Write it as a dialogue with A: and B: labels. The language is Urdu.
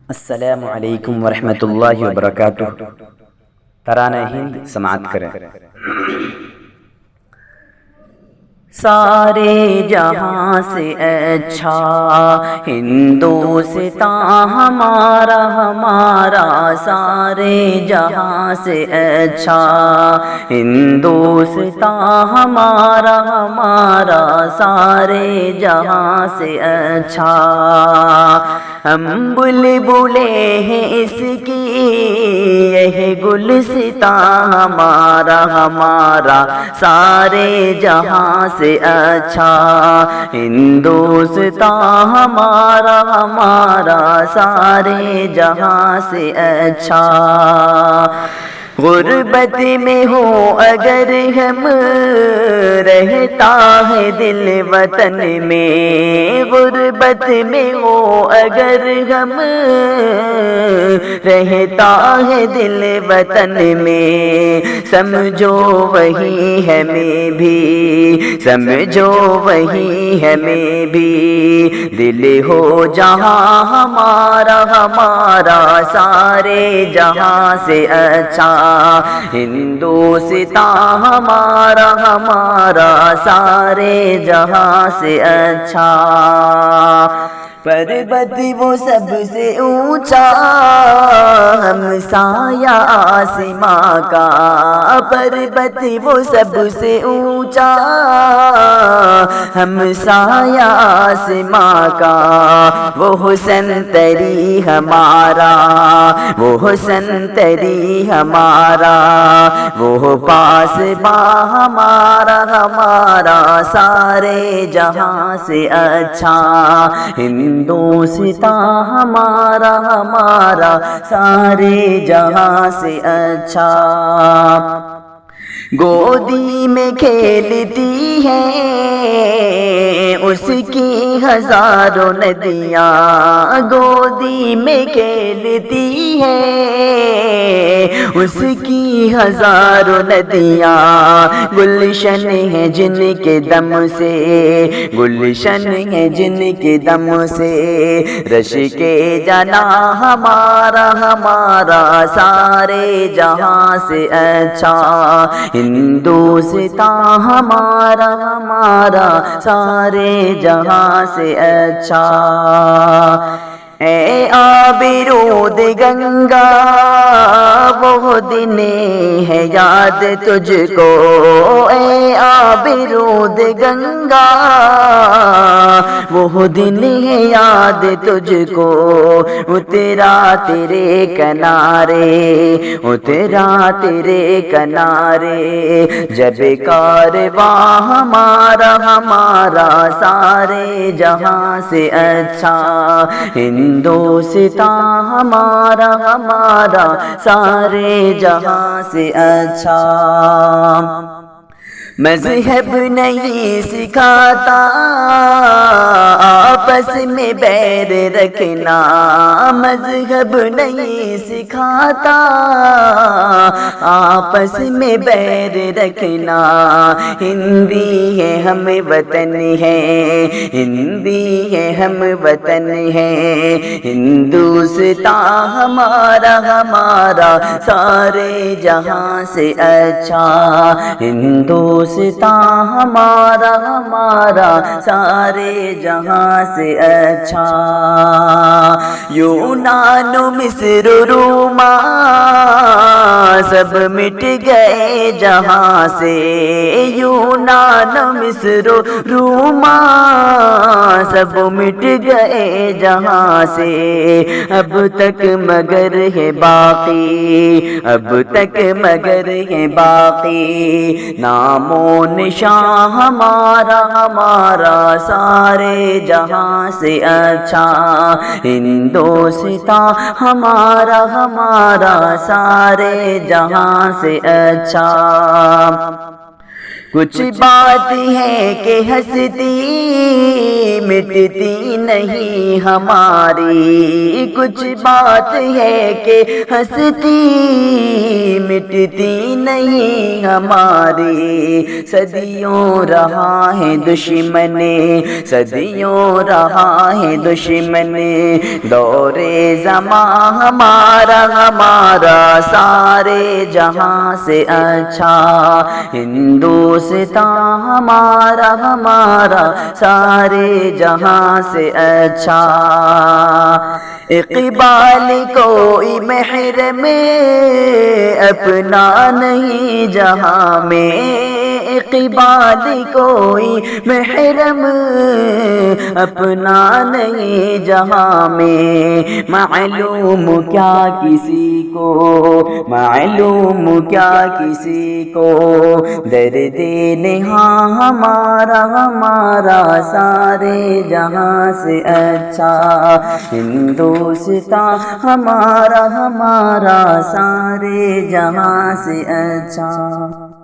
A: السلام علیکم ورحمۃ اللہ وبرکاتہ۔ ترانہ ہند سماعت کریں۔ سارے جہاں سے اچھا ہندوستاں ہمارا ہمارا، سارے جہاں سے اچھا ہندوستاں ہمارا ہمارا، سارے جہاں سے اچھا۔ ہم بلبلے ہیں اس کی یہ گلستاں ہمارا ہمارا، سارے جہاں سے اچھا ہندوستاں ہمارا ہمارا، سارے جہاں سے اچھا۔ غربت میں ہو اگر ہم رہتا ہے دل وطن میں، غربت میں ہو اگر ہم رہتا ہے دل وطن میں، سمجھو وہی ہمیں بھی، سمجھو وہی ہمیں بھی، دل ہو جہاں ہمارا ہمارا، سارے جہاں سے اچھا ہندوستاں ہمارا ہمارا، سارے جہاں سے اچھا۔ پربت وہ سب سے اونچا ہمسایہ آسماں کا، پربت وہ سب سے اونچا ہمسایہ آسماں کا، وہ حسن تری ہمارا، وہ حسن تری ہمارا، وہ پاسباں ہمارا ہمارا، سارے جہاں سے اچھا ہندوستاں ہمارا ہمارا، سارے جہاں سے اچھا۔ گودی میں کھیلتی ہیں اس کی ہزاروں ندیاں، گودی میں کھیلتی ہیں اس کی ہزاروں ندیاں، گلشن ہے جن کے دم سے، گلشن ہے جن کے دم سے، رش کے جنا ہمارا ہمارا، سارے جہاں سے اچھا ہندوستاں ہمارا ہمارا، سارے جہاں سے اچھا۔ اے آبرود گنگا وہ دن ہے یاد تجھ کو، اے آبرود گنگا وہ دن ہے یاد تجھ کو، اترا تیرے کنارے، اترا تیرے کنارے، جب کارواں ہمارا ہمارا، سارے جہاں سے اچھا ہندوستاں ہمارا ہمارا، سارے جہاں سے اچھا۔ مذہب نہیں سکھاتا آپس میں بیر رکھنا، مذہب نہیں سکھاتا آپس میں بیر رکھنا، ہندی ہے ہم وطن ہے، ہندی ہے ہم وطن ہے، ہندوستاں ہمارا ہمارا، سارے جہاں سے اچھا ہندوستاں ہمارا ہمارا، سارے جہاں سے اچھا۔ یونان و مصر و روما سب مٹ گئے جہاں سے، یونان و مصر و روما سب مٹ گئے جہاں سے، اب تک مگر ہے باقی، اب تک مگر ہے باقی، نام و نشاں ہمارا ہمارا، سارے جہاں سے اچھا ہندوستاں ہمارا ہمارا، سارے جہاں سے اچھا۔ کچھ بات ہے کہ ہستی مٹتی نہیں ہماری، کچھ بات ہے کہ ہستی مٹتی نہیں ہماری، صدیوں رہا ہے دشمن، صدیوں رہا ہے دشمن، دور زماں ہمارا ہمارا سارے جہاں سے اچھا، ہندوستان ہمارا ہمارا سارے جہاں سے اچھا، اقبال کوئی محرم اپنا نہیں جہاں میں، اقبال کوئی محرم اپنا نہیں جہاں میں، معلوم کیا کسی کو، معلوم کیا کسی کو، درد نہاں ہمارا ہمارا سارے جہاں سے اچھا، ہندوستان ہمارا ہمارا سارے جہاں سے اچھا۔